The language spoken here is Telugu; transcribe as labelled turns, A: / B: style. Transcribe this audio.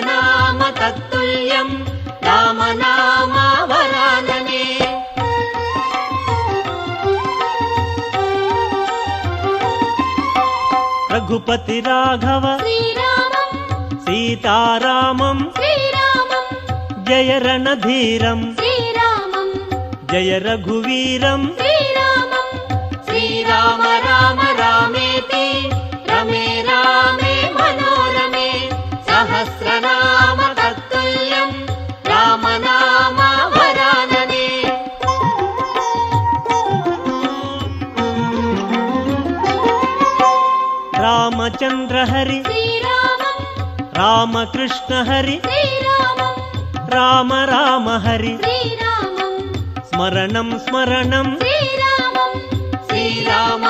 A: సహస్రనామ తత్తుల్యం రామనామావరాననే. రఘుపతి రాఘవ
B: శ్రీరామం
A: సీతారామం
B: శ్రీరామం
A: జయ రణధీరం
B: శ్రీరామం
A: జయ రఘువీరం
B: శ్రీరామం
A: శ్రీరామ రామ రామేతి రమే రామే మనోరమే సహస్రనామ తత్తుల్యం రామనామావరాననే. రామచంద్ర హరి
B: శ్రీరామం
A: రామకృష్ణ హరి
B: శ్రీరామం
A: రామ రామ హరి
B: శ్రీరామం
A: స్మరణం స్మరణం
B: శ్రీరామం
A: శ్రీరామ